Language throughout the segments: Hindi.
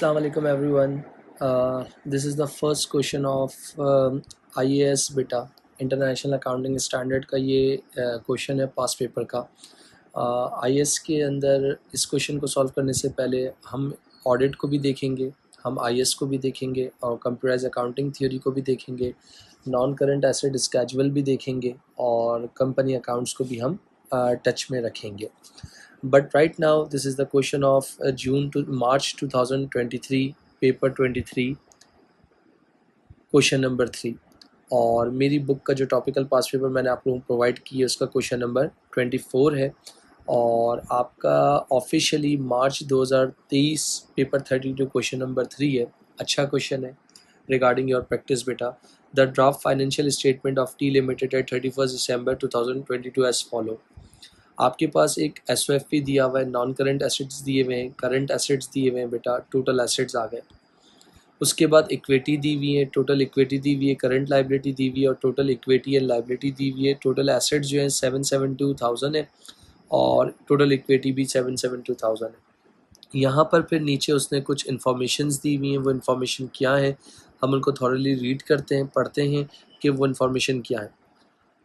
Assalamu alaikum everyone. This is the first question of IAS बेटा इंटरनेशनल अकाउंटिंग स्टैंडर्ड का ये क्वेश्चन है पास पेपर का। IAS के अंदर इस क्वेश्चन को सॉल्व करने से पहले हम ऑडिट को भी देखेंगे, हम IAS को भी देखेंगे और कंप्यूटराइज अकाउंटिंग थ्योरी को भी देखेंगे, नॉन करंट एसेट स्केजुअल भी देखेंगे और कंपनी अकाउंट्स को भी हम टच में रखेंगे। But right now this is the question of June to March 2023 paper 23 question number 3 और मेरी बुक का जो टॉपिकल पास पेपर मैंने आप लोगों को प्रोवाइड की है उसका क्वेश्चन नंबर 24 है और आपका officially March 2023 paper 32 question number 3 है। अच्छा क्वेश्चन है रिगार्डिंग योर प्रैक्टिस बेटा। The draft financial statement of T limited at 31 December 2022 as follow. आपके पास एक एसओएफपी दिया हुआ है, नॉन करंट एसेट्स दिए हुए हैं, करंट एसेट्स दिए हुए हैं बेटा, टोटल एसेट्स आ गए। उसके बाद इक्विटी दी हुई है, टोटल इक्विटी दी हुई है, करंट लाइबिलिटी दी हुई है और टोटल इक्विटी एंड लाइबिलिटी दी हुई है। टोटल एसेट्स जो है 772,000 है और टोटल इक्विटी भी 772,000 है। यहाँ पर फिर नीचे उसने कुछ इन्फॉर्मेशंस दी हुई हैं। वो इन्फॉर्मेशन क्या है हम उनको थॉरली रीड करते हैं, पढ़ते हैं कि वो इन्फॉर्मेशन क्या है।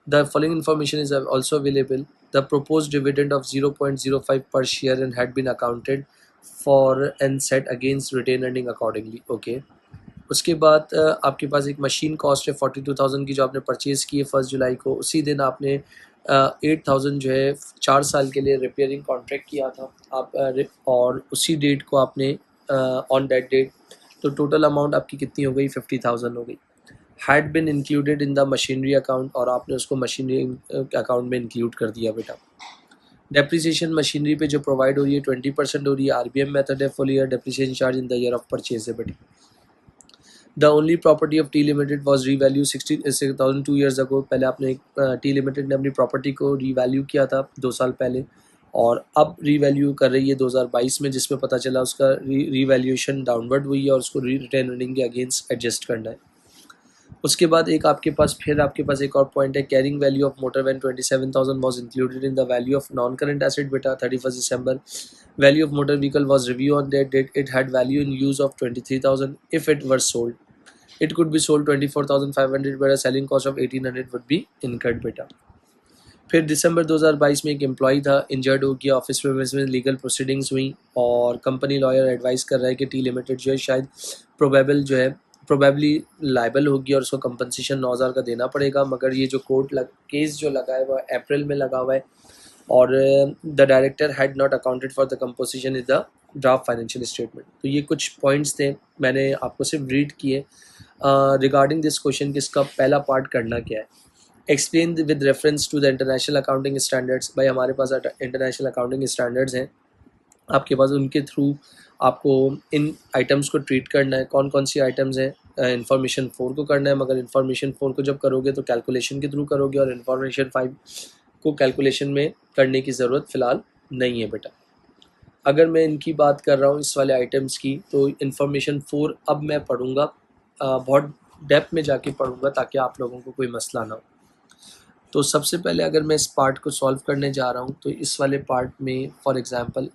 The following information is also available. The proposed dividend of 0.05 per share and had been accounted for and set against retained earning accordingly. Okay. उसके बाद आपके पास एक मशीन कॉस्ट है 42,000 की जो आपने परचेज़ की है 1 जुलाई को। उसी दिन आपने 8,000 जो है 4 साल के लिए रिपेयरिंग कॉन्ट्रैक्ट किया था आप और उसी डेट को आपने ऑन दैट डेट तो टोटल अमाउंट आपकी कितनी हो गई 50,000 हो गई। Had been included in the machinery account और आपने उसको मशीनरी अकाउंट में इंक्लूड कर दिया बेटा। डेप्रिसिएशन मशीनरी पे जो प्रोवाइड हो रही है 20% हो रही है। आरबीएम मेथड है, full year depreciation charge in the year of purchase है बेटा। The only property of T limited was revalue 60,000 2 years ago. पहले आपने टी लिमिटेड ने अपनी प्रॉपर्टी को रीवैल्यू किया था 2 साल पहले और अब रीवैल्यू कर रही है 2022 में, जिसमें पता चला उसका रीवैल्यूएशन डाउनवर्ड हुई है और उसको रिटेन अर्निंग के अगेंस्ट एडजस्ट करना है। उसके बाद एक आपके पास एक और पॉइंट है, carrying value of motor van 27,000 was included in the value of non current asset बेटा 31 December. Value of motor vehicle was review on that date. It had value in use of 23,000 if it were sold. It could be sold 24,500 but selling cost of 1,800 would be incurred बेटा। फिर दिसंबर 2022 में एक एम्प्लॉय था, इंजर्ड हो गया, ऑफिस में लीगल प्रोसीडिंग्स हुई और कंपनी लॉयर एडवाइस कर रहा है कि टी लिमिटेड जो है शायद प्रोबेबली लाइबल होगी और उसको कंपनसेशन 9,000 का देना पड़ेगा। मगर ये जो केस जो लगा है वह अप्रैल में लगा हुआ है और the director had not accounted for the composition in the draft financial statement. तो ये कुछ पॉइंट्स थे, मैंने आपको सिर्फ रीड किए रिगार्डिंग दिस क्वेश्चन कि इसका पहला पार्ट करना क्या है। Explain with reference to the International Accounting Standards. भाई हमारे पास इंटरनेशनल अकाउंटिंग स्टैंडर्ड्स हैं, आपके पास उनके थ्रू आपको इन आइटम्स को ट्रीट करना है। कौन कौन सी आइटम्स हैं, इन्फॉर्मेशन 4 को करना है, मगर इन्फॉर्मेशन 4 को जब करोगे तो कैलकुलेशन के थ्रू करोगे और इन्फॉर्मेशन 5 को कैलकुलेशन में करने की ज़रूरत फ़िलहाल नहीं है बेटा। अगर मैं इनकी बात कर रहा हूँ इस वाले आइटम्स की, तो इन्फॉर्मेशन 4 अब मैं पढ़ूँगा, बहुत डेप्थ में जाके पढ़ूँगा ताकि आप लोगों को कोई मसला ना हो। तो सबसे पहले अगर मैं इस पार्ट को सॉल्व करने जा रहा हूँ तो इस वाले पार्ट में फॉर एग्ज़ाम्पल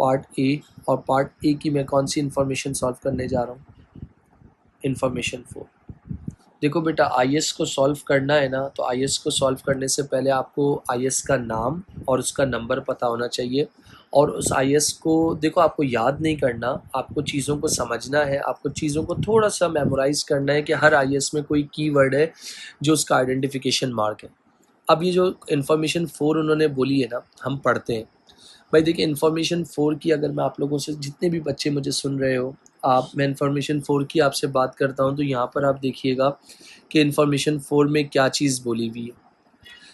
पार्ट ए और पार्ट ए की मैं कौन सी इन्फॉर्मेशन सॉल्व करने जा रहा हूँ, इन्फॉर्मेशन 4। देखो बेटा, आईएस को सॉल्व करना है ना, तो आईएस को सॉल्व करने से पहले आपको आईएस का नाम और उसका नंबर पता होना चाहिए और उस आईएस को देखो आपको याद नहीं करना, आपको चीज़ों को समझना है, आपको चीज़ों को थोड़ा सा मेमोराइज़ करना है कि हर आईएस में कोई कीवर्ड है जो उसका आइडेंटिफिकेशन मार्क है। अब ये जो इन्फॉर्मेशन 4 उन्होंने बोली है ना, हम पढ़ते हैं। भाई देखिए, इन्फॉर्मेशन 4 की अगर मैं आप लोगों से, जितने भी बच्चे मुझे सुन रहे हो आप, मैं इन्फॉर्मेशन 4 की आपसे बात करता हूँ तो यहाँ पर आप देखिएगा कि इन्फॉर्मेशन 4 में क्या चीज़ बोली हुई है।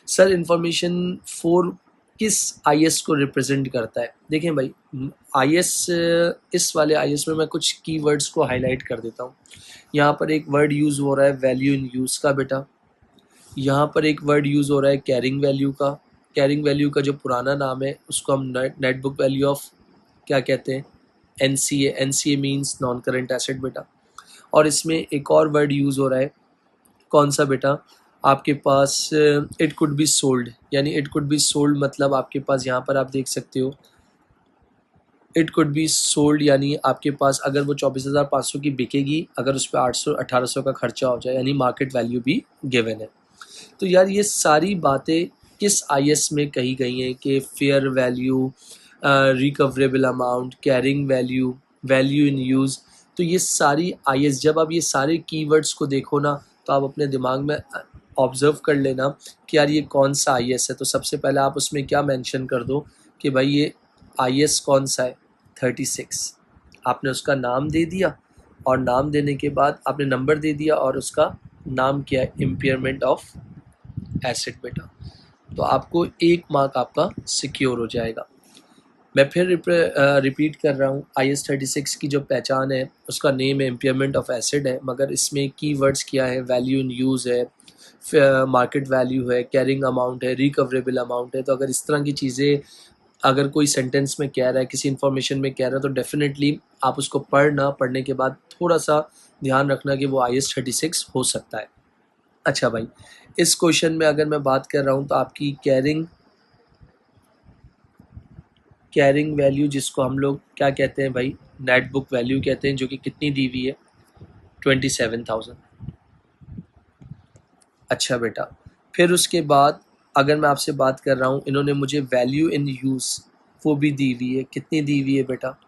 सर इन्फॉर्मेशन 4 किस आईएस को रिप्रेजेंट करता है? देखें भाई, आईएस, इस वाले आईएस में मैं कुछ कीवर्ड्स को हाईलाइट कर देता हूँ। यहाँ पर एक वर्ड यूज़ हो रहा है वैल्यू इन यूज़ का बेटा। यहाँ पर एक वर्ड यूज़ हो रहा है कैरिंग वैल्यू का। कैरिंग वैल्यू का जो पुराना नाम है उसको हम नेट बुक वैल्यू ऑफ क्या कहते हैं, NCA. NCA means non current asset बेटा। और इसमें एक और वर्ड यूज़ हो रहा है, कौन सा बेटा, आपके पास इट कुड बी सोल्ड। यानी इट कुड बी सोल्ड मतलब आपके पास यहाँ पर आप देख सकते हो इट कुड बी सोल्ड, यानी आपके पास अगर वो 24,500 की बिकेगी, अगर उस पर 800-1800 का खर्चा हो जाए, यानी मार्केट वैल्यू भी गिवन है। तो यार ये सारी बातें किस आईएस में कही गई हैं कि fair value, recoverable amount, carrying value, value in use. तो ये सारी आईएस, जब आप ये सारे कीवर्ड्स को देखो ना, तो आप अपने दिमाग में ऑब्जर्व कर लेना कि यार ये कौन सा आईएस है। तो सबसे पहले आप उसमें क्या मेंशन कर दो कि भाई ये आईएस कौन सा है, 36। आपने उसका नाम दे दिया, और नाम देने के बाद आपने नंबर दे दिया, और उसका नाम क्या है, इम्पेयरमेंट ऑफ एसेट बेटा। तो आपको 1 मार्क आपका सिक्योर हो जाएगा। मैं फिर रिपीट कर रहा हूँ, IS-36 की जो पहचान है उसका नेम है इम्पेयरमेंट ऑफ एसेट है, मगर इसमें कीवर्ड्स क्या है, वैल्यू इन यूज़ है, मार्केट वैल्यू है, कैरिंग अमाउंट है, रिकवरेबल अमाउंट है। तो अगर इस तरह की चीज़ें अगर कोई सेंटेंस में कह रहा है, किसी इन्फॉर्मेशन में कह रहा है, तो डेफिनेटली आप उसको पढ़ने के बाद थोड़ा सा ध्यान रखना कि वो IS-36 हो सकता है। अच्छा भाई, इस क्वेश्चन में अगर मैं बात कर रहा हूँ तो आपकी कैरिंग वैल्यू, जिसको हम लोग क्या कहते हैं भाई, नेट बुक वैल्यू कहते हैं, जो कि कितनी दी हुई है, 27,000। अच्छा बेटा, फिर उसके बाद अगर मैं आपसे बात कर रहा हूँ, इन्होंने मुझे वैल्यू इन यूज़ वो भी दी हुई है, कितनी दी हुई है बेटा,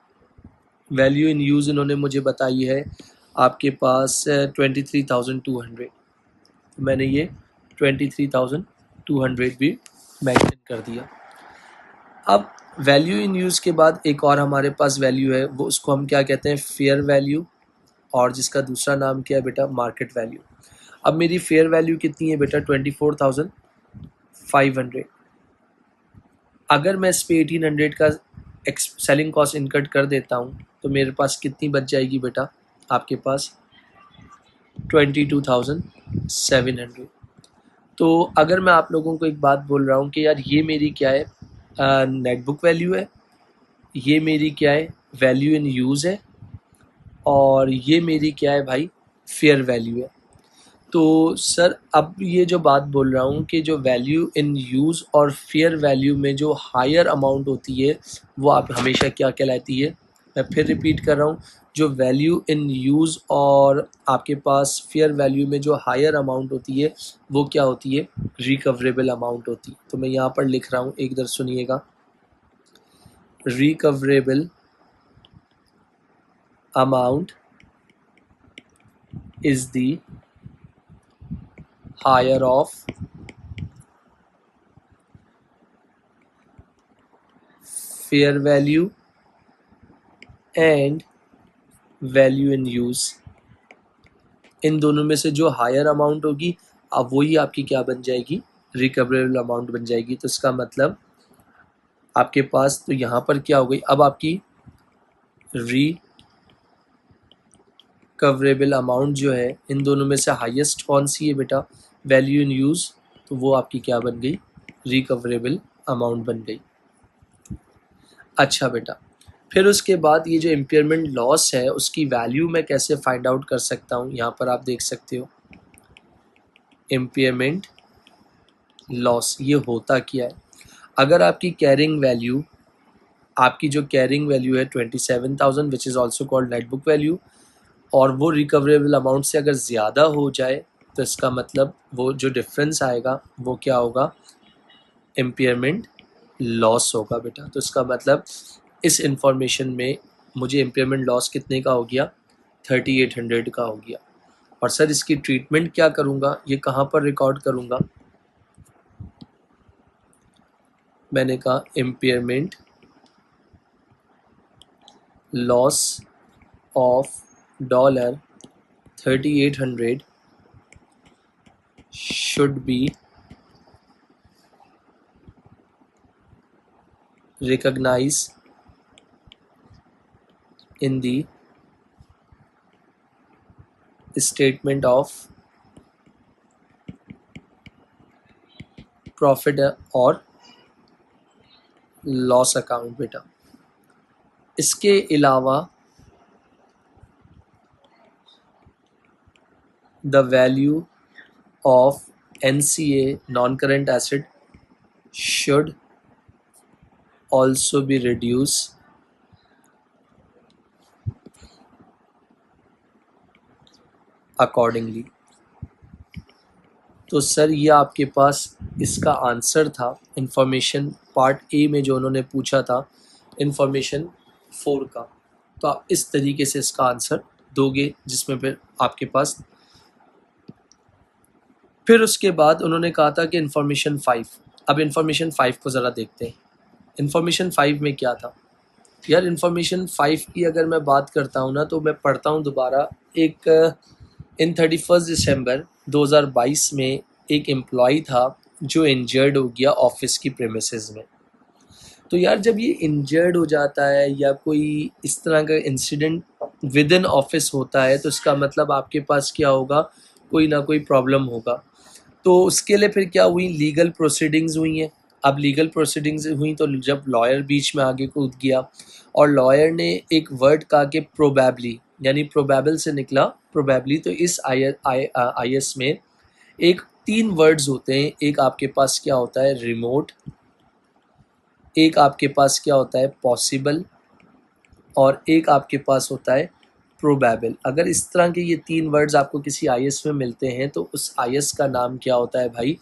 वैल्यू इन यूज़ इन्होंने मुझे बताई है आपके पास 23,200। मैंने ये 23,200 भी मेंशन कर दिया। अब वैल्यू इन यूज़ के बाद एक और हमारे पास वैल्यू है, वो उसको हम क्या कहते हैं, फेयर वैल्यू, और जिसका दूसरा नाम क्या है बेटा, मार्केट वैल्यू। अब मेरी फेयर वैल्यू कितनी है बेटा, 24,500। अगर मैं इस पे 1,800 का सेलिंग कॉस्ट इनकट कर देता हूँ, तो मेरे पास कितनी बच जाएगी बेटा, आपके पास 22,700। तो अगर मैं आप लोगों को एक बात बोल रहा हूँ कि यार ये मेरी क्या है, नेट बुक वैल्यू है, ये मेरी क्या है, वैल्यू इन यूज़ है, और ये मेरी क्या है भाई, फेयर वैल्यू है। तो सर अब ये जो बात बोल रहा हूँ कि जो वैल्यू इन यूज़ और फेयर वैल्यू में जो हायर अमाउंट होती है, वो आप हमेशा क्या कहलाती है, मैं फिर रिपीट कर रहा हूँ, जो वैल्यू इन यूज़ और आपके पास फेयर वैल्यू में जो हायर अमाउंट होती है, वो क्या होती है, रिकवरेबल अमाउंट होती है। तो मैं यहाँ पर लिख रहा हूँ, एक दर सुनिएगा, recoverable amount is the higher of fair value and value in use। इन दोनों में से जो हायर अमाउंट होगी, अब वही आपकी क्या बन जाएगी, रिकवरेबल अमाउंट बन जाएगी। तो इसका मतलब आपके पास तो यहाँ पर क्या हो गई, अब आपकी रिकवरेबल अमाउंट जो है, इन दोनों में से हाईएस्ट कौन सी है बेटा, वैल्यू इन यूज़, तो वो आपकी क्या बन गई, रिकवरेबल अमाउंट बन गई। अच्छा बेटा, फिर उसके बाद ये जो इम्पेयरमेंट लॉस है, उसकी वैल्यू मैं कैसे फाइंड आउट कर सकता हूँ, यहाँ पर आप देख सकते हो, इम्पेयरमेंट लॉस ये होता क्या है। अगर आपकी कैरिंग वैल्यू, आपकी जो कैरिंग वैल्यू है 27,000 which is also called net book value, और वो रिकवरेबल अमाउंट से अगर ज़्यादा हो जाए, तो इसका मतलब वो जो डिफरेंस आएगा वो क्या होगा, इम्पेयरमेंट लॉस होगा बेटा। तो इसका मतलब इस इंफॉर्मेशन में मुझे इम्पेयरमेंट लॉस कितने का हो गया, 3800 का हो गया। और सर इसकी ट्रीटमेंट क्या करूँगा, ये कहाँ पर रिकॉर्ड करूँगा, मैंने कहा impairment loss of $3800 should be recognized in the statement of profit और लॉस अकाउंट बेटा। इसके अलावा the value of NCA non current asset should also be reduced accordingly. तो सर ये आपके पास इसका आंसर था इंफॉर्मेशन पार्ट ए में जो उन्होंने पूछा था इंफॉर्मेशन 4 का। तो आप इस तरीके से इसका आंसर दोगे, जिसमें फिर आपके पास फिर उसके बाद उन्होंने कहा था कि इंफॉर्मेशन 5। अब इंफॉर्मेशन 5 को ज़रा देखते हैं। इंफॉर्मेशन 5 में क्या था यार। इंफॉर्मेशन 5 की अगर मैं बात करता हूँ ना, तो मैं पढ़ता हूँ दोबारा। एक इन 31 दिसंबर 2022 में एक एम्प्लॉय था जो इंजर्ड हो गया ऑफिस की प्रेमिसेस में। तो यार जब ये इंजर्ड हो जाता है या कोई इस तरह का इंसिडेंट विद इन ऑफिस होता है, तो इसका मतलब आपके पास क्या होगा, कोई ना कोई प्रॉब्लम होगा। तो उसके लिए फिर क्या हुई, लीगल प्रोसीडिंग्स हुई हैं। अब लीगल प्रोसीडिंग्स हुई तो जब लॉयर बीच में आगे कूद गया और लॉयर ने एक वर्ड कहा कि प्रोबेबली, यानी प्रोबेबल से निकला प्रोबेबली। तो इस आई एस में एक 3 वर्ड्स होते हैं। एक आपके पास क्या होता है, रिमोट, एक आपके पास क्या होता है, पॉसिबल, और एक आपके पास होता है प्रोबेबल। अगर इस तरह के ये 3 वर्ड्स आपको किसी आईएएस में मिलते हैं तो उस आईएएस का नाम क्या होता है भाई,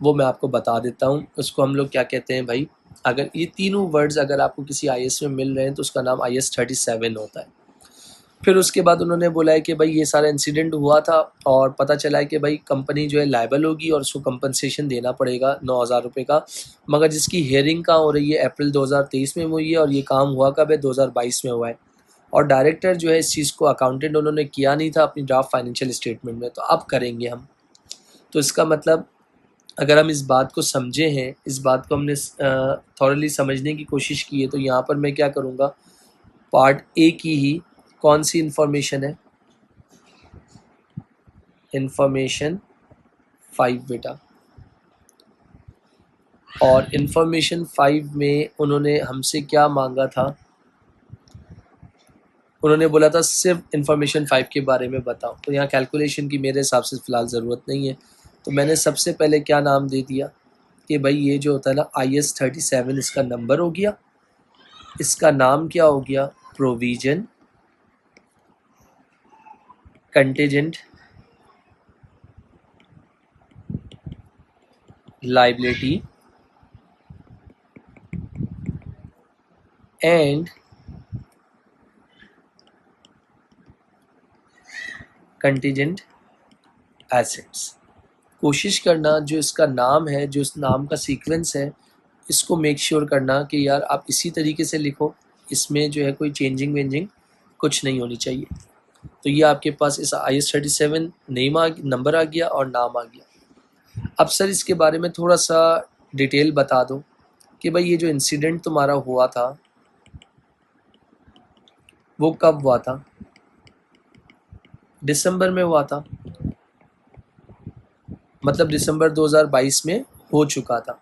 वो मैं आपको बता देता हूँ। उसको हम लोग क्या कहते हैं भाई, अगर ये तीनों वर्ड्स अगर आपको किसी आईएएस में मिल रहे हैं तो उसका नाम IAS 37 होता है। फिर उसके बाद उन्होंने बोला है कि भाई ये सारा इंसिडेंट हुआ था और पता चला है कि भाई कंपनी जो है लायबल होगी और उसको कंपनसेशन देना पड़ेगा 9,000 रुपये का। मगर जिसकी हियरिंग कहाँ हो रही है, अप्रैल 2023 में हुई है, और ये काम हुआ कब है, 2022 में हुआ है। और डायरेक्टर जो है इस चीज़ को अकाउंटेंट उन्होंने किया नहीं था अपनी ड्राफ्ट फाइनेंशियल स्टेटमेंट में, तो अब करेंगे हम। तो इसका मतलब अगर हम इस बात को समझे हैं, इस बात को हमने थॉरली समझने की कोशिश की है, तो यहाँ पर मैं क्या करूँगा, पार्ट ए की ही कौन सी इंफॉर्मेशन है, इंफॉर्मेशन 5 बेटा। और इंफॉर्मेशन 5 में उन्होंने हमसे क्या मांगा था, उन्होंने बोला था सिर्फ इंफॉर्मेशन 5 के बारे में बताओ। तो यहाँ कैलकुलेशन की मेरे हिसाब से फ़िलहाल ज़रूरत नहीं है। तो मैंने सबसे पहले क्या नाम दे दिया कि भाई ये जो होता है ना IAS 37, इसका नंबर हो गया, इसका नाम क्या हो गया, provision, contingent, liability and contingent assets. कोशिश करना जो इसका नाम है, जो इस नाम का सीक्वेंस है, इसको मेक श्योर करना कि यार आप इसी तरीके से लिखो, इसमें जो है कोई चेंजिंग वेंजिंग कुछ नहीं होनी चाहिए। तो ये आपके पास इस IAS 37 नेम नंबर आ गया और नाम आ गया। अब सर इसके बारे में थोड़ा सा डिटेल बता दो कि भाई ये जो इंसिडेंट तुम्हारा हुआ था वो कब हुआ था, दिसंबर में हुआ था, मतलब दिसंबर 2022 में हो चुका था।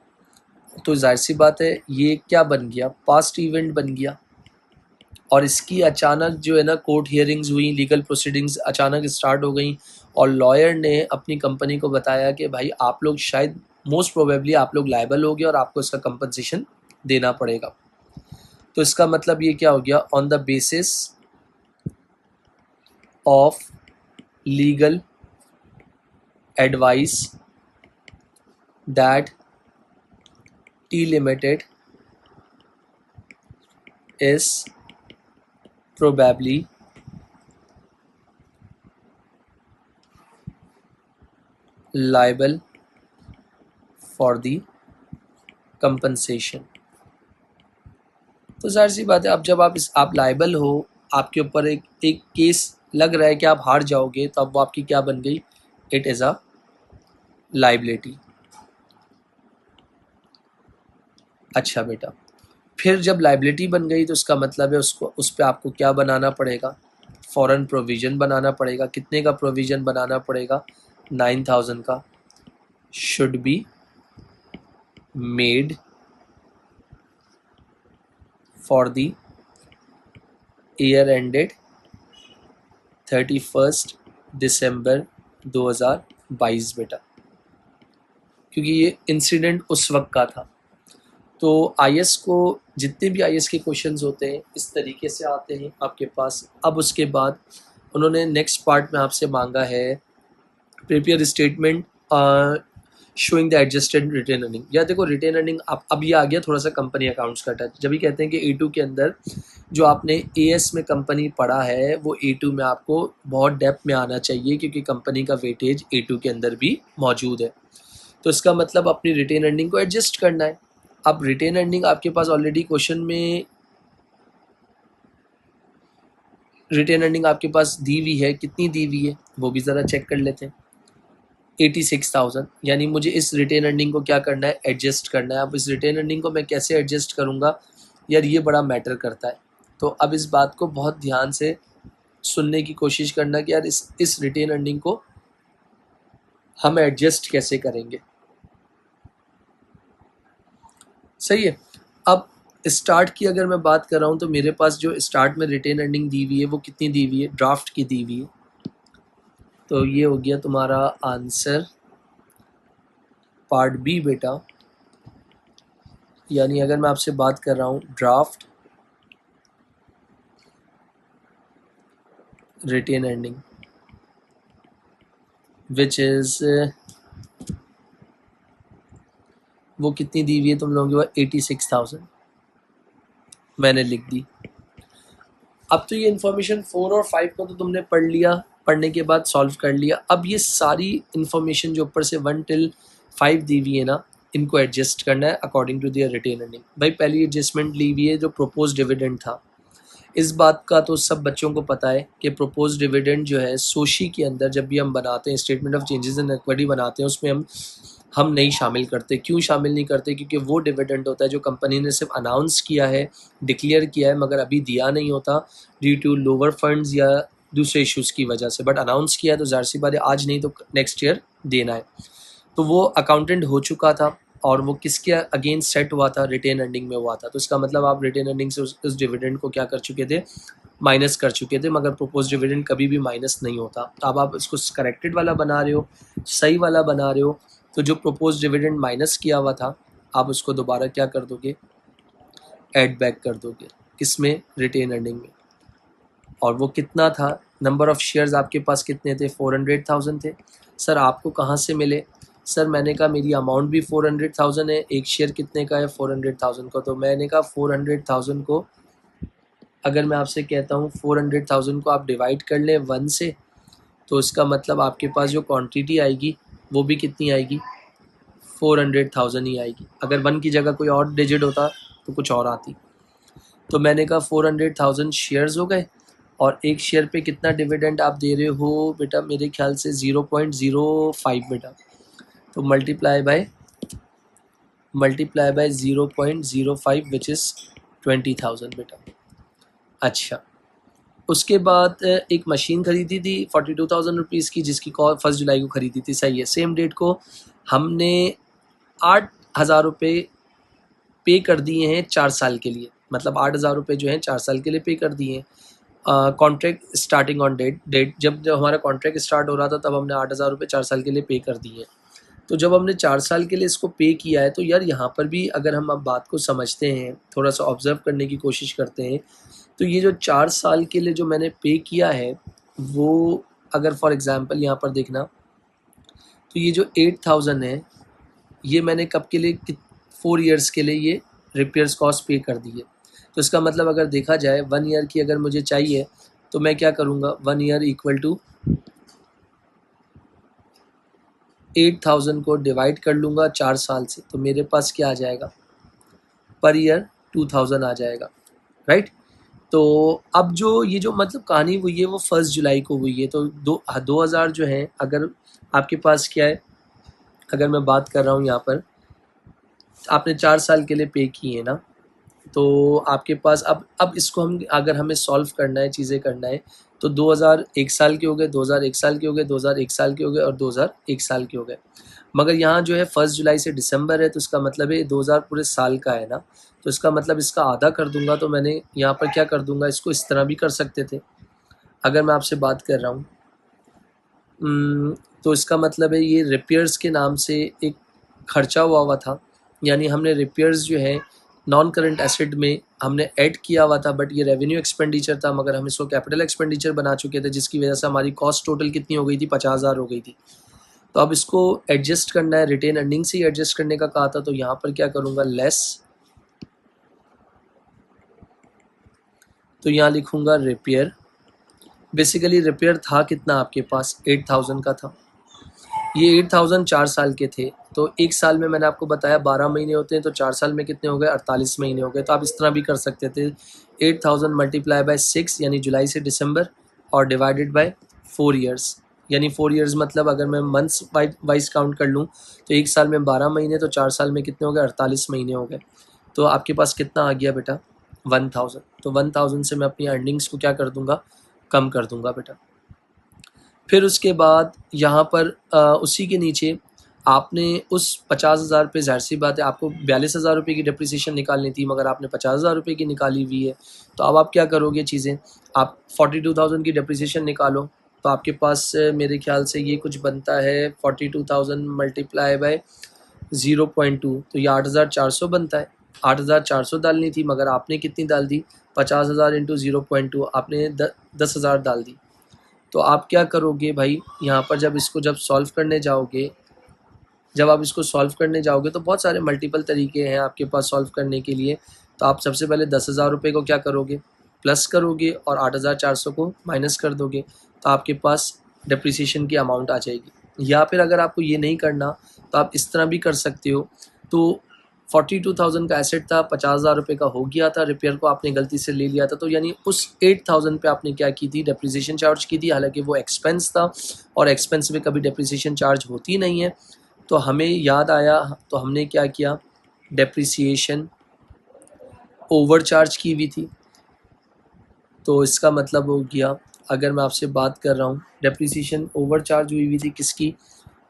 तो जाहिर सी बात है ये क्या बन गया, पास्ट इवेंट बन गया। और इसकी अचानक जो है ना कोर्ट हियरिंग्स हुई, लीगल प्रोसीडिंग्स अचानक स्टार्ट हो गई और लॉयर ने अपनी कंपनी को बताया कि भाई आप लोग शायद मोस्ट प्रोबेबली आप लोग लायबल हो गए और आपको इसका कंपनसेशन देना पड़ेगा। तो इसका मतलब ये क्या हो गया, on the basis of legal advice that T Limited is probably liable for the compensation। तो जाहिर सी बात है, अब जब आप लायबल हो, आपके ऊपर एक केस लग रहा है कि आप हार जाओगे, तो अब वो आपकी क्या बन गई, इट इज़ अ लाइबिलिटी। अच्छा बेटा, फिर जब लाइबिलिटी बन गई तो उसका मतलब है उसको उस पर आपको क्या बनाना पड़ेगा, फॉरेन प्रोविज़न बनाना पड़ेगा। कितने का प्रोविज़न बनाना पड़ेगा, 9,000 का, should be made for the year ended 31 December 2022 बेटा, क्योंकि ये इंसिडेंट उस वक्त का था। तो IAS को जितने भी IAS के क्वेश्चंस होते हैं इस तरीके से आते हैं आपके पास। अब उसके बाद उन्होंने नेक्स्ट पार्ट में आपसे मांगा है prepare statement showing the adjusted retained earning. या देखो रिटेन अर्निंग अब ये आ गया थोड़ा सा कंपनी अकाउंट्स का टच। जब भी कहते हैं कि A2 के अंदर जो आपने AS में कंपनी पढ़ा है वो A2 में आपको बहुत डेप्थ में आना चाहिए, क्योंकि कंपनी का वेटेज A2 के अंदर भी मौजूद है। तो इसका मतलब अपनी रिटेन अर्निंग को एडजस्ट करना है। अब रिटेन अर्निंग आपके पास ऑलरेडी क्वेश्चन में रिटेन अर्निंग आपके पास दी हुई है, कितनी दी हुई है वो भी ज़रा चेक कर लेते हैं। 86,000, यानी मुझे इस रिटेन अर्निंग को क्या करना है, एडजस्ट करना है। अब इस रिटेन अर्निंग को मैं कैसे एडजस्ट करूँगा यार, ये बड़ा मैटर करता है। तो अब इस बात को बहुत ध्यान से सुनने की कोशिश करना कि यार इस रिटेन अर्निंग को हम एडजस्ट कैसे करेंगे। सही है। अब स्टार्ट की अगर मैं बात कर रहा हूँ तो मेरे पास जो स्टार्ट में रिटेन अर्निंग दी हुई है वो कितनी दी हुई है, ड्राफ्ट की दी हुई है। तो ये हो गया तुम्हारा आंसर पार्ट बी बेटा। यानी अगर मैं आपसे बात कर रहा हूँ draft retained earning which is वो कितनी दी हुई है तुम लोगों के पास, 86,000 मैंने लिख दी। अब तो ये इन्फॉर्मेशन 4 और 5 को तो तुमने पढ़ लिया, पढ़ने के बाद सॉल्व कर लिया। अब ये सारी इन्फॉर्मेशन जो ऊपर से 1 till 5 दी हुई है ना, इनको एडजस्ट करना है according to their retained earning. भाई पहली एडजस्टमेंट ली हुई है जो प्रोपोज डिविडेंड था। इस बात का तो सब बच्चों को पता है कि प्रोपोज डिविडेंड जो है सोशी के अंदर जब भी हम बनाते हैं, statement of changes in equity बनाते हैं, उसमें हम नहीं शामिल करते। क्यों शामिल नहीं करते? क्योंकि वो डिविडेंड होता है जो कंपनी ने सिर्फ अनाउंस किया है, डिक्लेयर किया है, मगर अभी दिया नहीं होता ड्यू टू लोअर फंड्स या दूसरे इश्यूज़ की वजह से। बट अनाउंस किया है तो ज़ाहिर सी बात है आज नहीं तो नेक्स्ट ईयर देना है। तो वो अकाउंटेंट हो चुका था और वो किसके अगेंस्ट सेट हुआ था, रिटेन अर्निंग में हुआ था। तो इसका मतलब आप रिटेन अर्निंग से उस डिविडेंड को क्या कर चुके थे, माइनस कर चुके थे। मगर प्रोपोज डिविडेंड कभी भी माइनस नहीं होता। तो अब आप इसको करेक्टेड वाला बना रहे हो, सही वाला बना रहे हो, तो जो प्रोपोज डिविडेंड माइनस किया हुआ था आप उसको दोबारा क्या कर दोगे, ऐड बैक कर दोगे। किसमें, रिटेन अर्निंग में। और वो कितना था, नंबर ऑफ़ शेयर्स आपके पास कितने थे, 400,000 थे। सर आपको कहाँ से मिले? सर मैंने कहा मेरी अमाउंट भी 400,000 है, एक शेयर कितने का है, 400,000 का। तो मैंने कहा 400,000 को अगर मैं आपसे कहता हूँ 400,000 को आप डिवाइड कर लें 1 से, तो इसका मतलब आपके पास जो क्वांटिटी आएगी वो भी कितनी आएगी, 400,000 ही आएगी। अगर 1 की जगह कोई और डिजिट होता तो कुछ और आती। तो मैंने कहा 400,000 शेयर्स हो गए और एक शेयर पे कितना डिविडेंड आप दे रहे हो बेटा, मेरे ख्याल से 0.05 बेटा। तो मल्टीप्लाई बाय 0.05 विच इज़ 20,000 बेटा। अच्छा, उसके बाद एक मशीन ख़रीदी थी 42,000 रुपीज़ की, जिसकी 1 जुलाई को ख़रीदी थी। सही है। सेम डेट को हमने 8,000 रुपये पे कर दिए हैं 4 साल के लिए। मतलब 8,000 रुपये जो हैं 4 साल के लिए पे कर दिए हैं। कॉन्ट्रैक्ट स्टार्टिंग ऑन डेट जब हमारा कॉन्ट्रैक्ट स्टार्ट हो रहा था तब हमने 8,000 रुपये 4 साल के लिए पे कर दिए। तो जब हमने 4 साल के लिए इसको पे किया है तो यार यहाँ पर भी अगर हम अब बात को समझते हैं, थोड़ा सा ऑब्ज़र्व करने की कोशिश करते हैं, तो ये जो 4 साल के लिए जो मैंने पे किया है वो अगर फॉर एग्ज़ाम्पल यहाँ पर देखना, तो ये जो 8,000 है ये मैंने कब के लिए, 4 ईयर्स के लिए ये रिपेयर्स कॉस्ट पे कर दी है। तो इसका मतलब अगर देखा जाए 1 ईयर की अगर मुझे चाहिए तो मैं क्या करूँगा, 1 ईयर इक्वल टू 8,000 को डिवाइड कर लूँगा 4 साल से, तो मेरे पास क्या आ जाएगा, पर ईयर 2,000 आ जाएगा, राइट। तो अब जो ये जो मतलब कहानी हुई है वो 1 जुलाई को हुई है। तो 2,000 जो है अगर आपके पास क्या है, अगर मैं बात कर रहा हूँ यहाँ पर आपने 4 साल के लिए पे किए हैं ना, तो आपके पास अब इसको हम अगर हमें सॉल्व करना है, चीज़ें करना है, तो 2,000 1 साल के हो गए, 2,000 1 साल के हो गए, 2,000 1 साल के हो गए और 2,000 1 साल के हो गए। मगर यहाँ जो है 1 जुलाई से दिसंबर है, तो इसका मतलब है 2,000 पूरे साल का है ना, तो इसका मतलब इसका आधा कर दूंगा। तो मैंने यहाँ पर क्या कर दूंगा, इसको इस तरह भी कर सकते थे। अगर मैं आपसे बात कर रहा हूँ तो इसका मतलब है ये रिपेयर्स के नाम से एक खर्चा हुआ था, यानी हमने रिपेयर्स जो है नॉन करंट एसेट में हमने ऐड किया हुआ था, बट ये रेवेन्यू एक्सपेंडिचर था, मगर हम इसको कैपिटल एक्सपेंडिचर बना चुके थे, जिसकी वजह से हमारी कॉस्ट टोटल कितनी हो गई थी, 50,000 हो गई थी। तो अब इसको एडजस्ट करना है, रिटेन अर्निंग से ही एडजस्ट करने का कहा था, तो यहाँ पर क्या करूँगा, लेस, तो यहाँ लिखूँगा रिपेयर। बेसिकली रिपेयर था कितना आपके पास, 8,000 का था। ये 8,000 4 साल के थे, तो एक साल में मैंने आपको बताया 12 महीने होते हैं, तो 4 साल में कितने हो गए, 48 महीने हो गए। तो आप इस तरह भी कर सकते थे, 8,000 मल्टीप्लाई बाय 6 यानी जुलाई से दिसंबर, और डिवाइडेड बाय 4 ईयर्स, यानी 4 ईयर्स मतलब अगर मैं मंथ्स वाइज काउंट कर लूँ तो एक साल में 12 महीने, तो 4 साल में कितने हो गए, 48 महीने हो गए। तो आपके पास कितना आ गया बेटा, 1,000। तो 1,000 से मैं अपनी अर्निंग्स को क्या कर दूंगा, कम कर दूंगा बेटा। फिर उसके बाद यहाँ पर उसी के नीचे आपने उस 50,000 पे, ज़ाहिर सी बात है आपको 42,000 रुपये की डिप्रिसिएशन निकालनी थी, मगर आपने 50,000 रुपये की निकाली हुई है। तो अब आप क्या करोगे चीज़ें, आप 42,000 की डिप्रिसिएशन निकालो। तो आपके पास मेरे ख्याल से ये कुछ बनता है 42,000 मल्टीप्लाई बाय 0.2, तो ये 8,400 बनता है। 8,400 डालनी थी, मगर आपने कितनी डाल दी, 50,000 इंटू 0.2, आपने 10,000 डाल दी। तो आप क्या करोगे भाई, यहाँ पर जब सॉल्व करने जाओगे, जब आप इसको सॉल्व करने जाओगे तो बहुत सारे मल्टीपल तरीके हैं आपके पास सॉल्व करने के लिए। तो आप सबसे पहले 10,000 रुपये को क्या करोगे, प्लस करोगे, और 8,400 को माइनस कर दोगे, तो आपके पास डिप्रिसिएशन की अमाउंट आ जाएगी। या फिर अगर आपको ये नहीं करना तो आप इस तरह भी कर सकते हो। तो 42,000 का एसेट था, 50,000 रुपये का हो गया था, रिपेयर को आपने गलती से ले लिया था, तो यानी उस 8,000 पे आपने क्या की थी, डिप्रिसिएशन चार्ज की थी, हालांकि वो एक्सपेंस था, और एक्सपेंस में कभी डिप्रिसिएशन चार्ज होती नहीं है। तो हमें याद आया, तो हमने क्या किया, डेप्रिसिएशन ओवर चार्ज की हुई थी। तो इसका मतलब हो गया, अगर मैं आपसे बात कर रहा हूँ, डेप्रिसिएशन ओवर चार्ज हुई हुई थी किसकी,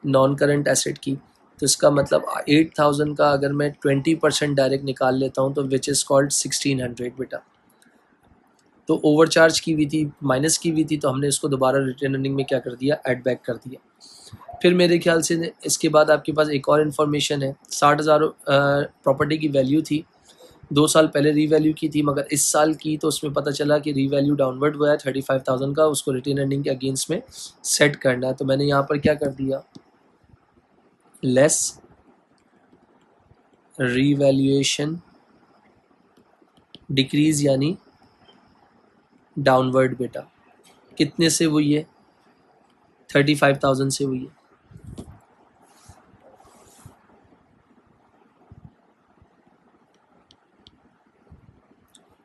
नॉन करंट एसेट की। तो इसका मतलब 8,000 का अगर मैं 20% डायरेक्ट निकाल लेता हूँ, तो विच इज़ कॉल्ड 1,600 बेटा। तो ओवर चार्ज की हुई थी, माइनस की हुई थी, तो हमने इसको दोबारा रिटर्न अर्निंग में क्या कर दिया, ऐड बैक कर दिया। फिर मेरे ख्याल से इसके बाद आपके पास एक और इन्फॉर्मेशन है, 60,000 प्रॉपर्टी की वैल्यू थी, 2 साल पहले रीवैल्यू की थी, मगर इस साल की तो उसमें पता चला कि रीवैल्यू डाउनवर्ड हुआ है 35,000 का, उसको रिटेन अर्निंग के अगेंस्ट में सेट करना है। तो मैंने यहाँ पर क्या कर दिया, लेस रीवैल्यूएशन डिक्रीज यानी डाउनवर्ड बेटा। कितने से हुई है, 35,000 से हुई है।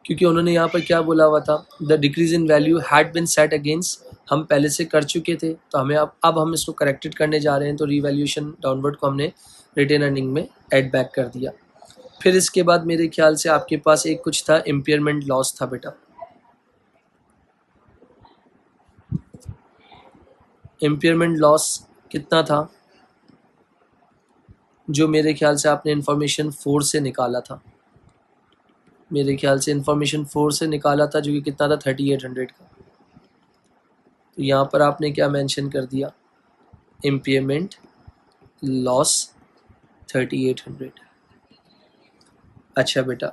क्योंकि उन्होंने यहाँ पर क्या बोला हुआ था, the decrease in value had been set against, हम पहले से कर चुके थे, तो हमें अब हम इसको करेक्टेड करने जा रहे हैं, तो रीवैल्यूएशन डाउनवर्ड को हमने रिटेन अर्निंग में ऐड बैक कर दिया। फिर इसके बाद मेरे ख्याल से आपके पास एक कुछ था, इम्पेयरमेंट लॉस था बेटा। इम्पेयरमेंट लॉस कितना था, जो मेरे ख्याल से आपने इन्फॉर्मेशन 4 से निकाला था, मेरे ख्याल से इन्फॉर्मेशन 4 से निकाला था, जो कि कितना था, 3,800 का। तो यहाँ पर आपने क्या मेंशन कर दिया, इम्पेयरमेंट लॉस 3,800। अच्छा बेटा,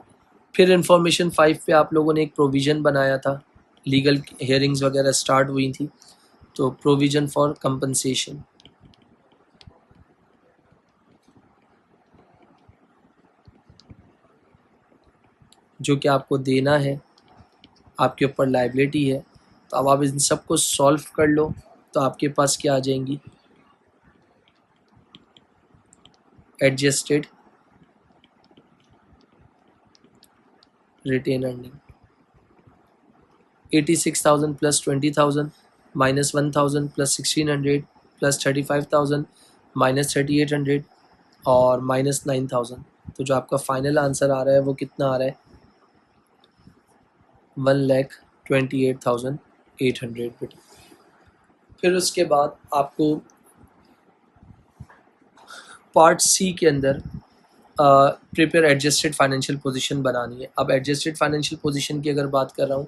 फिर इन्फॉर्मेशन 5 पे आप लोगों ने एक प्रोविज़न बनाया था, लीगल हेयरिंग्स वगैरह स्टार्ट हुई थी, तो प्रोविज़न फॉर कंपनसेशन, जो कि आपको देना है, आपके ऊपर लाइबिलिटी है। तो अब आप इन सब को सॉल्व कर लो, तो आपके पास क्या आ जाएंगी, adjusted retained earning, 86,000 plus 20,000 minus 1,000 plus 1,600 plus 35,000 minus 3,800 और माइनस 9,000। तो जो आपका फाइनल आंसर आ रहा है वो कितना आ रहा है, 1,28,800। फिर उसके बाद आपको पार्ट सी के अंदर प्रिपेयर एडजस्टेड फाइनेंशियल पोजीशन बनानी है। अब एडजस्टेड फाइनेंशियल पोजीशन की अगर बात कर रहा हूँ,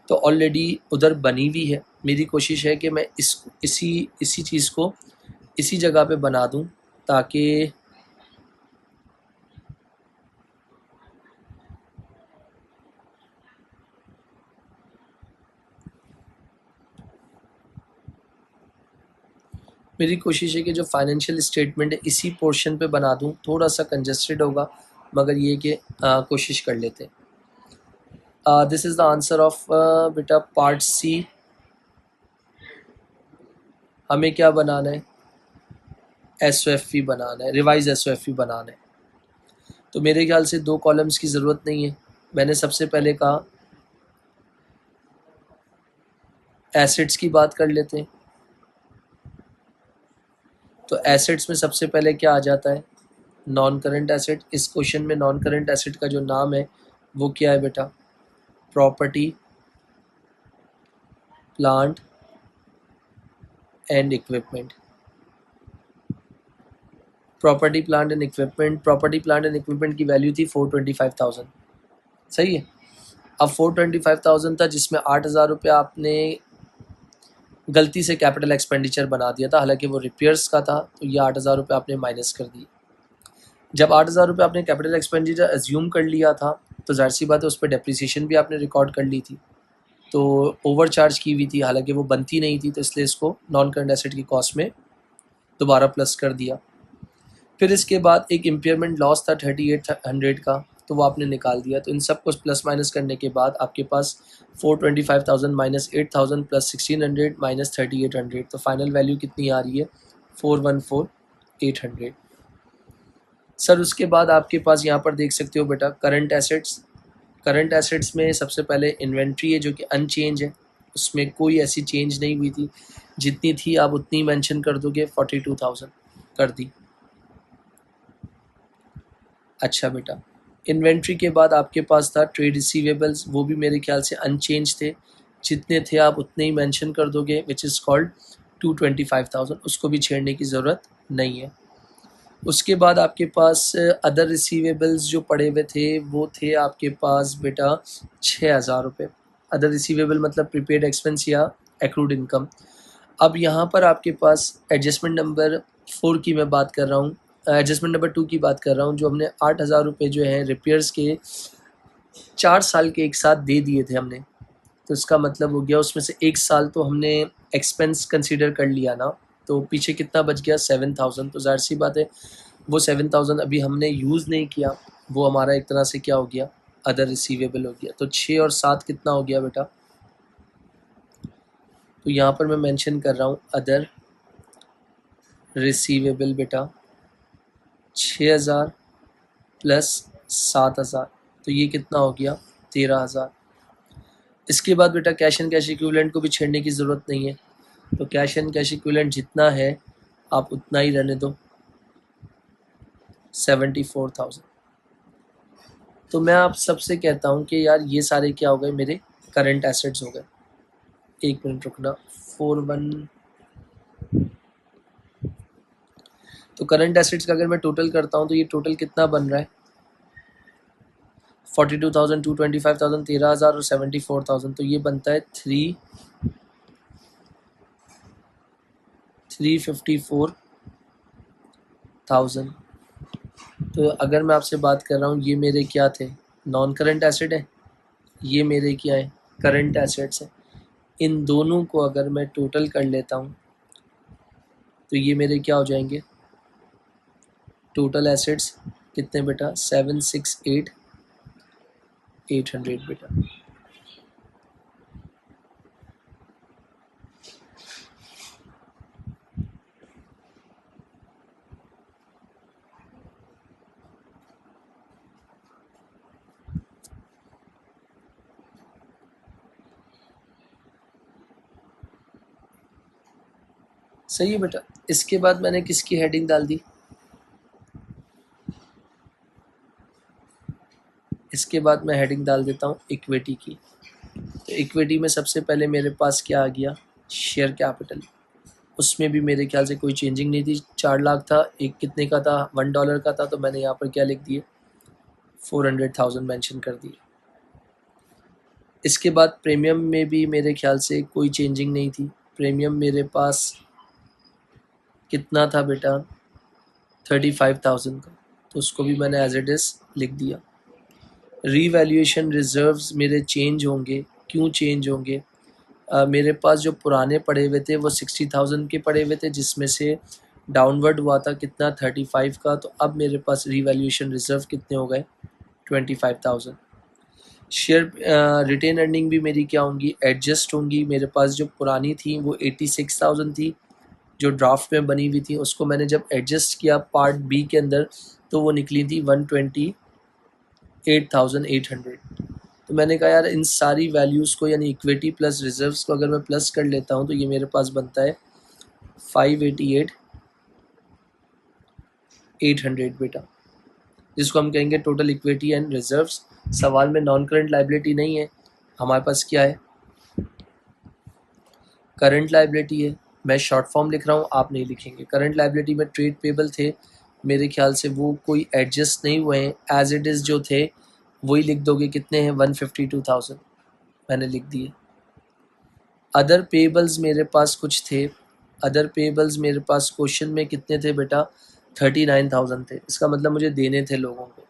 तो ऑलरेडी उधर बनी हुई है। मेरी कोशिश है कि मैं इसी चीज़ को इसी जगह पे बना दूँ, ताकि मेरी कोशिश है कि जो फाइनेंशियल स्टेटमेंट है इसी पोर्शन पे बना दूं, थोड़ा सा कंजस्टेड होगा मगर ये कि कोशिश कर लेते। This is the answer of बेटा पार्ट सी। हमें क्या बनाना है, एसओएफई बनाना है, रिवाइज एसओएफई बनाना है। तो मेरे ख्याल से 2 कॉलम्स की ज़रूरत नहीं है। मैंने सबसे पहले कहा एसेट्स की बात कर लेते हैं। तो एसेट्स में सबसे पहले क्या आ जाता है, नॉन करंट एसेट। इस क्वेश्चन में नॉन करंट एसेट का जो नाम है वो क्या है बेटा, property plant and equipment. Property plant and equipment की वैल्यू थी 425,000, सही है। अब 425,000 था जिसमें 8,000 रुपये आपने गलती से कैपिटल एक्सपेंडिचर बना दिया था, हालांकि वो रिपेयर्स का था, तो ये 8,000 रुपये आपने माइनस कर दिए। जब 8,000 रुपये आपने कैपिटल एक्सपेंडिचर एज्यूम कर लिया था तो जाहिर सी बात है उस पर डेप्रिसिएशन भी आपने रिकॉर्ड कर ली थी, तो ओवर चार्ज की हुई थी, हालांकि वो बनती नहीं थी, तो इसलिए इसको नॉन करंट एसेट की कॉस्ट में दोबारा प्लस कर दिया। फिर इसके बाद एक इम्पेयरमेंट लॉस था 3,800 का, तो वो आपने निकाल दिया। तो इन सब को प्लस माइनस करने के बाद आपके पास 425,000 माइनस 8,000 प्लस 1,600 माइनस 3,800, तो फाइनल वैल्यू कितनी आ रही है, 414,800। सर उसके बाद आपके पास यहाँ पर देख सकते हो बेटा करंट एसेट्स। करंट एसेट्स में सबसे पहले इन्वेंट्री है जो कि अनचेंज है, उसमें कोई ऐसी चेंज नहीं हुई थी, जितनी थी आप उतनी मेंशन कर दोगे, 42,000 कर दी। अच्छा बेटा, इन्वेंट्री के बाद आपके पास था ट्रेड रिसीवेबल्स, वो भी मेरे ख्याल से अनचेंज थे, जितने थे आप उतने ही मेंशन कर दोगे, विच इज़ कॉल्ड 225,000, उसको भी छेड़ने की ज़रूरत नहीं है। उसके बाद आपके पास अदर रिसीवेबल्स जो पड़े हुए थे वो थे आपके पास बेटा 6,000 रुपये। अदर रिसीवेबल मतलब प्रीपेड एक्सपेंस या एक्रूड इनकम। अब यहाँ पर आपके पास एडजस्टमेंट नंबर 4 की मैं बात कर रहा हूँ, एडजस्टमेंट नंबर 2 की बात कर रहा हूँ, जो हमने 8,000 रुपये जो है रिपेयर्स के 4 साल के एक साथ दे दिए थे हमने, तो इसका मतलब हो गया उसमें से 1 साल तो हमने एक्सपेंस कंसीडर कर लिया ना, तो पीछे कितना बच गया, 7,000। तो ज़ाहिर सी बात है वो 7,000 अभी हमने यूज़ नहीं किया, वो हमारा एक तरह से क्या हो गया, अदर रिसीवेबल हो गया। तो 6 और 7 कितना हो गया बेटा, तो यहाँ पर मैं मेंशन कर रहा हूँ अदर रिसीवेबल बेटा 6,000 प्लस 7,000, तो ये कितना हो गया, 13,000। इसके बाद बेटा कैश एंड कैश इक्विवेलेंट को भी छेड़ने की ज़रूरत नहीं है, तो कैश एंड कैश इक्विवेलेंट जितना है आप उतना ही रहने दो, 74,000। तो मैं आप सबसे कहता हूँ कि यार ये सारे क्या हो गए, मेरे करंट एसेट्स हो गए। एक मिनट रुकना, 41। तो करंट एसेट्स का अगर मैं टोटल करता हूँ तो ये टोटल कितना बन रहा है, 42,000, 225,000, 13,000 और 74,000, तो ये बनता है 354,000। तो अगर मैं आपसे बात कर रहा हूँ ये मेरे क्या थे, नॉन करंट एसेट है, ये मेरे क्या है, करंट एसेट्स है। इन दोनों को अगर मैं टोटल कर लेता हूँ तो ये मेरे क्या हो जाएंगे, टोटल एसेट्स कितने बेटा, 768,800 बेटा। सही है बेटा। इसके बाद मैंने किसकी हेडिंग डाल दी, इसके बाद मैं हेडिंग डाल देता हूँ इक्विटी की। तो इक्विटी में सबसे पहले मेरे पास क्या आ गया, शेयर कैपिटल। उसमें भी मेरे ख्याल से कोई चेंजिंग नहीं थी, 4 लाख था, एक कितने का था, $1 का था, तो मैंने यहाँ पर क्या लिख दिए, 400,000 मेंशन कर दिए। इसके बाद प्रीमियम में भी मेरे ख्याल से कोई चेंजिंग नहीं थी, प्रीमियम मेरे पास कितना था बेटा, 35,000 का, तो उसको भी मैंने एज इट इज़ लिख दिया। रीवैल्यूएशन रिजर्व्स मेरे चेंज होंगे, क्यों चेंज होंगे, मेरे पास जो पुराने पड़े हुए थे वो 60,000 के पड़े हुए थे, जिसमें से डाउनवर्ड हुआ था कितना 35 का। तो अब मेरे पास रिवैल्यूएशन रिजर्व कितने हो गए 25,000। शेयर रिटेन अर्निंग भी मेरी क्या होंगी, एडजस्ट होंगी। मेरे पास जो पुरानी थी वो 86,000 थी, जो ड्राफ्ट में बनी हुई थी, उसको मैंने जब एडजस्ट किया पार्ट बी के अंदर तो वो निकली थी 128,800। तो मैंने कहा यार इन सारी वैल्यूज़ को यानी इक्विटी प्लस रिजर्व्स को अगर मैं प्लस कर लेता हूँ तो ये मेरे पास बनता है 588,800 बेटा, जिसको हम कहेंगे टोटल इक्विटी एंड रिजर्व्स। सवाल में नॉन करंट लाइबिलिटी नहीं है, हमारे पास क्या है, करंट लाइबिलिटी है। मैं शॉर्ट फॉर्म लिख रहा हूँ, आप नहीं लिखेंगे। करंट लाइबिलिटी में ट्रेड पेबल थे, मेरे ख्याल से वो कोई एडजस्ट नहीं हुए हैं, एज इट इज़ जो थे वही लिख दोगे। कितने हैं 152,000 मैंने लिख दिए। अदर पेबल्स मेरे पास कुछ थे, अदर पेबल्स मेरे पास क्वेश्चन में कितने थे बेटा 39,000 थे। इसका मतलब मुझे देने थे लोगों को।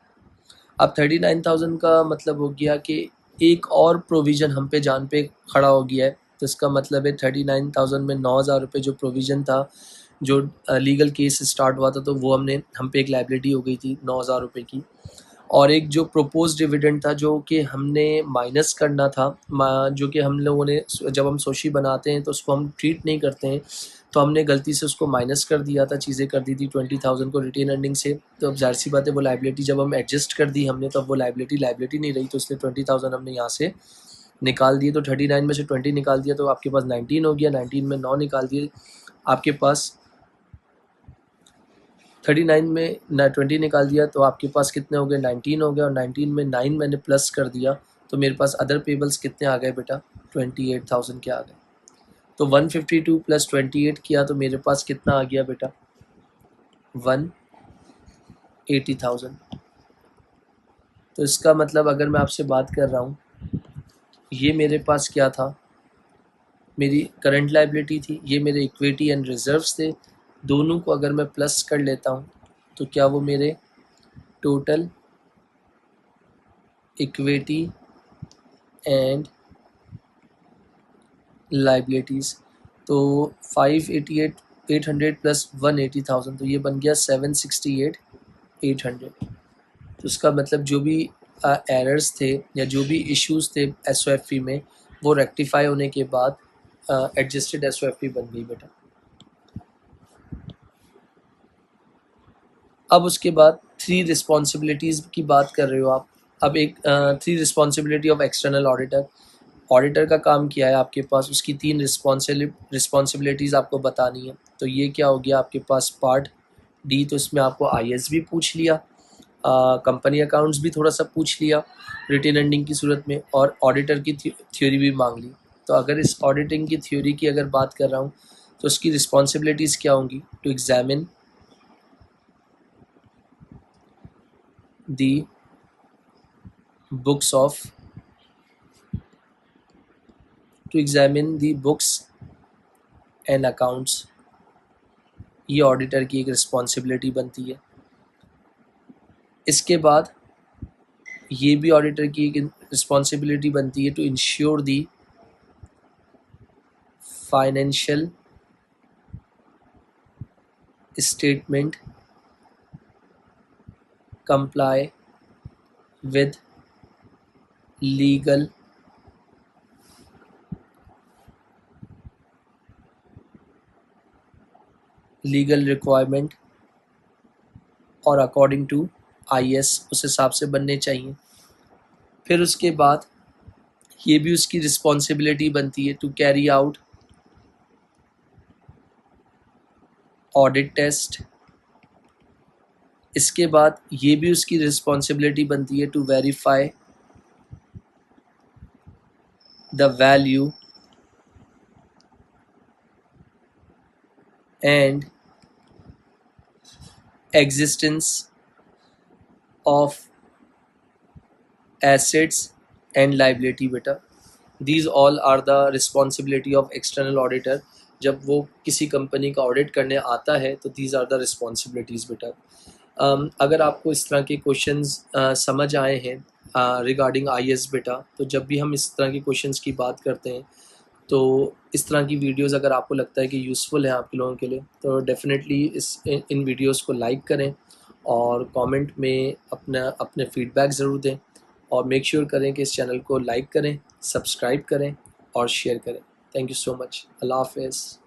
अब 39,000 का मतलब हो गया कि एक और प्रोविज़न हम पे जान पे खड़ा हो गया है। तो इसका मतलब है 39,000 में 9,000 रुपये जो प्रोविज़न था, जो लीगल केस स्टार्ट हुआ था, तो वो हम पे एक लाइबिलिटी हो गई थी 9,000 रुपये की। और एक जो प्रोपोज डिविडेंड था जो कि हमने माइनस करना था, जो कि हम लोगों ने जब हम सोशी बनाते हैं तो उसको हम ट्रीट नहीं करते हैं, तो हमने गलती से उसको माइनस कर दिया था, चीज़ें कर दी थी 20,000 को रिटेन अर्निंग से। तो अब ज़ाहिर सी बात है वो लाइबिलिटी जब हम एडजस्ट कर दी हमने, तो अब वो लाइबिलिटी नहीं रही, तो इसलिए 20,000 हमने यहाँ से निकाल दिए। तो 39 में से 20 निकाल दिया तो आपके पास 19 हो गया, 19 में 9 निकाल दिए, आपके पास 39 में 20 निकाल दिया तो आपके पास कितने हो गए 19 हो गए, और 19 में 9 मैंने प्लस कर दिया तो मेरे पास अदर पेबल्स कितने आ गए बेटा 28,000 के आ गए। तो 152 प्लस 28 किया तो मेरे पास कितना आ गया बेटा 180,000। तो इसका मतलब अगर मैं आपसे बात कर रहा हूँ, ये मेरे पास क्या था, मेरी करंट लाइबिलिटी थी, ये मेरे इक्विटी एंड रिजर्व्स थे। दोनों को अगर मैं प्लस कर लेता हूँ तो क्या वो मेरे टोटल इक्विटी एंड लाइबिलिटीज़। तो 588,800 प्लस 180,000 तो ये बन गया 768,800। तो उसका मतलब जो भी एरर्स थे या जो भी इश्यूज थे एसओएफपी में, वो रेक्टिफाई होने के बाद एडजस्टेड एसओएफपी बन गई बेटा। अब उसके बाद 3 रिस्पॉन्सिबिलिटीज़ की बात कर रहे हो आप। अब एक 3 responsibility of external auditor. Auditor का काम किया है आपके पास, उसकी 3 रिस्पॉन्सिबिलिटीज़ आपको बतानी है। तो ये क्या हो गया आपके पास पार्ट डी, तो इसमें आपको आईएस भी पूछ लिया, कंपनी अकाउंट्स भी थोड़ा सा पूछ लिया रिटेन अर्निंग की सूरत में, और ऑडिटर की थ्योरी भी मांग ली। तो अगर इस ऑडिटिंग की थ्योरी की अगर बात कर रहा हूँ तो उसकी रिस्पॉन्सिबिलिटीज़ क्या होंगी, to examine the books of to examine the books and accounts. ये ऑडिटर की एक रिस्पॉन्सिबिलिटी बनती है। इसके बाद ये भी ऑडिटर की एक रिस्पॉन्सिबिलिटी बनती है to ensure the financial statement comply with legal requirement और अकॉर्डिंग टू आईएस उस हिसाब से बनने चाहिए। फिर उसके बाद ये भी उसकी रिस्पॉन्सिबिलिटी बनती है to carry out audit test. इसके बाद ये भी उसकी रिस्पॉन्सिबिलिटी बनती है to verify the value and existence of assets and liability बेटा। These all are the responsibility of external auditor। जब वो किसी कंपनी का ऑडिट करने आता है तो these are the responsibilities बेटा। अगर आपको इस तरह के क्वेश्चंस समझ आए हैं रिगार्डिंग आईएएस बेटा, तो जब भी हम इस तरह के क्वेश्चंस की बात करते हैं तो इस तरह की वीडियोस अगर आपको लगता है कि यूज़फुल है आपके लोगों के लिए, तो डेफ़िनेटली इन वीडियोस को लाइक करें और कमेंट में अपना अपने फीडबैक ज़रूर दें, और मेक श्योर करें कि इस चैनल को लाइक करें, सब्सक्राइब करें और शेयर करें। Thank you so much. अल्लाह हाफ़िज़।